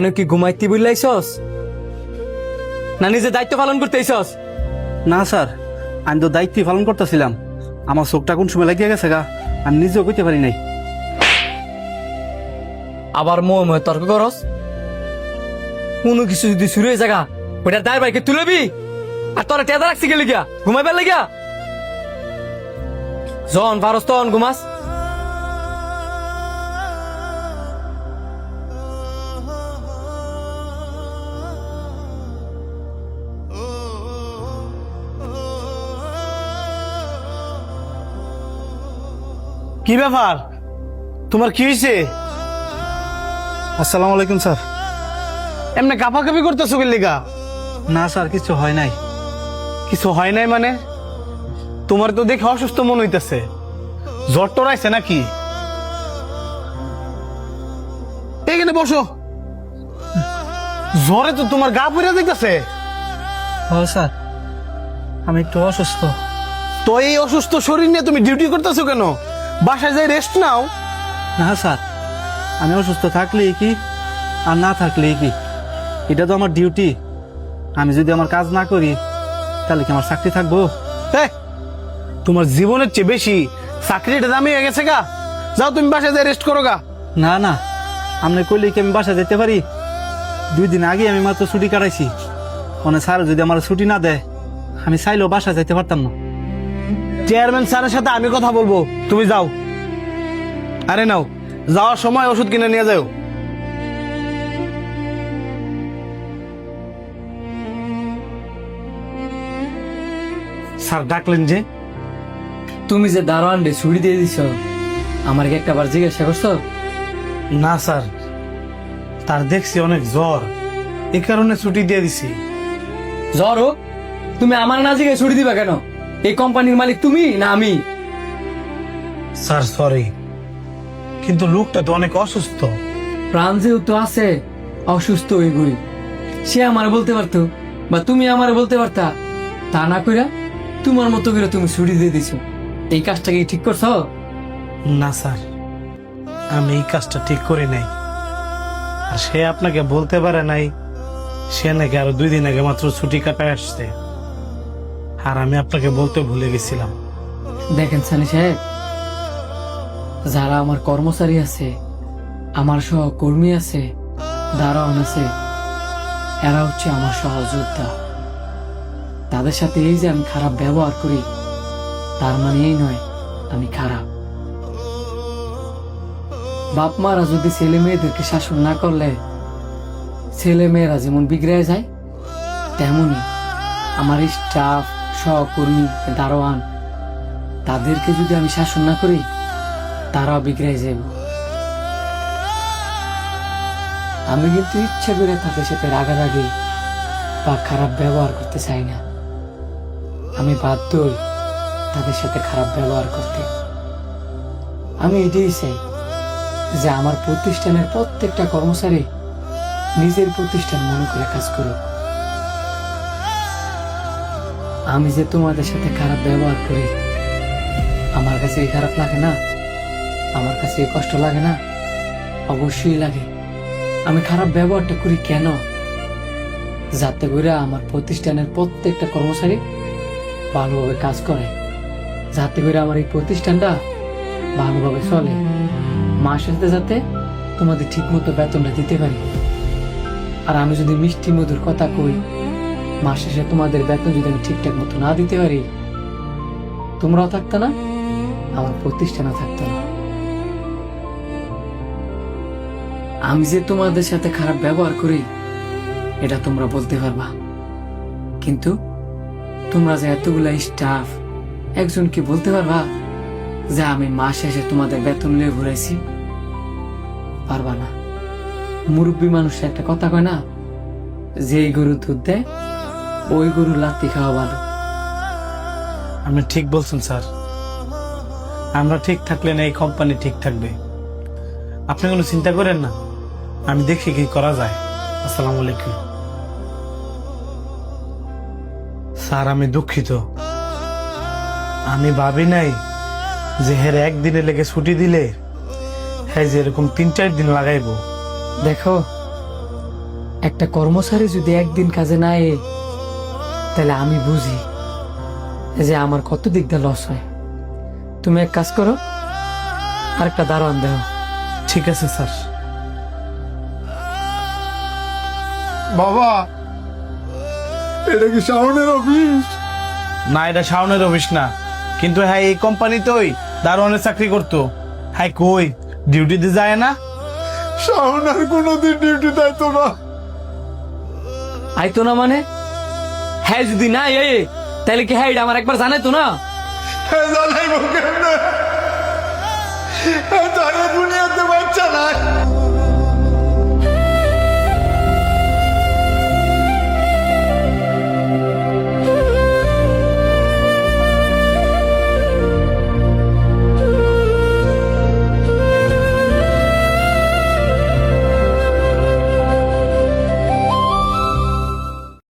হেন কি ঘুমাইতে বললাইছস না নিজে দায়িত্ব পালন করতেইছস? না স্যার, আমি তো দায়িত্ব পালন করতেছিলাম। আমার চোখটা কোন সময় লাগিয়ে গেছে গা, আমি নিজেও কইতে পারি নাই। আবার মোহ তর্ক করস? কোনো কিছু যদি শুরু হয়ে জায়গা ওইটার দায় বাইকে তুলবি আর তোরা টেদা রাখছি গেলি গিয়া ঘুমাইবার লাগিয়া? জন পারস তখন ঘুমাস। কি ব্যাপার, তোমার কি হয়েছে? আসসালামু আলাইকুম স্যার। এমনি কাঁপাকাঁপি করতেছো কি লিগা? না স্যার, কিছু হয় নাই। কিছু হয় নাই মানে? তোমার তো দেখে অসুস্থ মনে হইতেছে। জ্বর টর আইছে নাকি? এইখানে বসো। জ্বরে তো তোমার গা পুড়ে দেখতেছে। ও স্যার, আমি একটু অসুস্থ। তো এই অসুস্থ শরীর নিয়ে তুমি ডিউটি করতেছো কেন? বাসায় যাই রেস্ট নাও। না স্যার, আমি অসুস্থ থাকলেই কি আর না থাকলেই কি, এটা তো আমার ডিউটি। আমি যদি আমার কাজ না করি তাহলে কি আমার চাকরি থাকবো? তোমার জীবনের চেয়ে বেশি চাকরিটা দামি হয়ে গেছে গা। যাও তুমি বাসায় যাই রেস্ট করো গা। না না, আপনি কইলে কি আমি বাসা যেতে পারি? 2 দিন আগে আমি মাত্র ছুটি কাটাইছি। মানে স্যার যদি আমার ছুটি না দেয় আমি চাইলেও বাসা যেতে পারতাম না। চেয়ারম্যান স্যারের সাথে আমি কথা বলবো, তুমি যাও। আরে নাও, যাওয়ার সময় ওষুধ কিনে নিয়ে যাও। স্যার ডাকলেন যে? তুমি যে দারোয়ান রে ছুটি দিয়ে দিছ আমার কি একটা বার জিজ্ঞাসা করছো? না স্যার, তার দেখছি অনেক জ্বর, এই কারণে ছুটি দিয়ে দিছি। জ্বর হোক, তুমি আমার না জিজ্ঞাসা ছুটি দিবা কেন? এই কোম্পানির মালিক তুমি না আমি? স্যার সরি, কিন্তু লোকটা তো অনেক অসুস্থ। প্রাণ যেহেতু আছে, অসুস্থ হয়ে গই, সে আমার বলতে পারতো বা তুমি আমার বলতে পারতা। তা না কইরা তোমার মতো করে তুমি ছুটি দিয়ে দিছো। এই কাজটা কি ঠিক করছো? না স্যার, আমি এই কাজটা ঠিক করি নাই। আর সে আপনাকে বলতে পারে নাই সে নাকি আরো 2 দিন আগে মাত্র ছুটি কাটায় আসছে। আর আমি আপনাকে বলতে ভুলে গেছিলাম। দেখেন সানি সাহেব, যারা আমার কর্মচারী আছে, আমার সহকর্মী আছে, দারোয়ান আছে, এরা হচ্ছে আমার সহযোদ্ধা। তাদের সাথে এই যে আমি খারাপ ব্যবহার করি তার মানে এই নয় আমি খারাপ। বাপ মারা যদি ছেলে মেয়েদেরকে শাসন না করলে ছেলে মেয়েরা যেমন বিগড়ে যায়, তেমনি আমার স্টাফ, সহকর্মী, দারোয়ান তাদেরকে যদি আমি শাসন না করি তারাও বিগড়ে যাবে। আমি কিন্তু ইচ্ছা করে তাদের সাথে রাগারাগি বা খারাপ ব্যবহার করতে চাই না। আমি বাধ্য হই তাদের সাথে খারাপ ব্যবহার করতে। আমি এটাই চাই যে আমার প্রতিষ্ঠানের প্রত্যেকটা কর্মচারী নিজের প্রতিষ্ঠান মনে করে কাজ করুক। আমি যে তোমাদের সাথে খারাপ ব্যবহার করি আমার কাছে খারাপ লাগে না? আমার কাছে কষ্ট লাগে না? অবশ্যই লাগে। আমি খারাপ ব্যবহারটা করি কেন? যাতে করে আমার প্রতিষ্ঠানের প্রত্যেকটা কর্মচারী ভালোভাবে কাজ করে, যাতে করে আমার এই প্রতিষ্ঠানটা ভালোভাবে চলে, মাস শেষে যাতে তোমাদের ঠিক মতো বেতনটা দিতে পারি। আর আমি যদি মিষ্টি মধুর কথা কই, মাস শেষে তোমাদের বেতন যদি আমি ঠিকঠাক মতো না দিতে পারি, তোমরাও থাকতো না, আমার প্রতিষ্ঠানও থাকতো না। আমি যে তোমাদের সাথে খারাপ ব্যবহার করি এটা তোমরা বলতে পারবা, কিন্তু তোমরা যে এতগুলা স্টাফ একজন কি বলতে পারবা যে আমি মাস শেষে তোমাদের বেতন নিয়ে ঘুরাইছি? পারবা না। মুরব্বী মানুষ একটা কথা কয় না, যে গরু দুধ দেয় ওই গরু লাত্তি খাওয়া ভালো। আপনি ঠিক বলছেন স্যার, আমরা ঠিক থাকলে না এই কোম্পানি ঠিক থাকবে। আপনি কোনো চিন্তা করেন না, আমি দেখি কি করা যায়। আসসালামু আলাইকুম। স্যার আমি দুঃখিত, আমি ভাবি নাই যে হের একদিনে লেগে ছুটি দিলে হ্যাঁ যে এরকম 3-4 দিন লাগাইবো। দেখো, একটা কর্মচারী যদি একদিন কাজে না এ, তাহলে আমি বুঝি যে আমার কত দিক দিয়ে লস হয়। তুমি এক কাজ করো, আরেকটা দারোয়ান দেও। ঠিক আছে স্যার। বাবা, এটা কি শাওনের অফিস? না, এটা শাওনের অফিস না, কিন্তু হ্যাঁ এই কোম্পানিতেই দারোয়ানের চাকরি করতো। হ্যাঁ কই ডিউটিতে যায় না? শাওন আর কোনোদিন ডিউটি দেয়তো না। আইতো না মানে? হ্যাঁ যদি না এ, তাহলে কি হ্যাঁ এটা আমার একবার জানাই তো না? হ্যাঁ, জানাইবো কেমনে? হ্যাঁ, তারে দুনিয়াতে বাচ্চা নাই।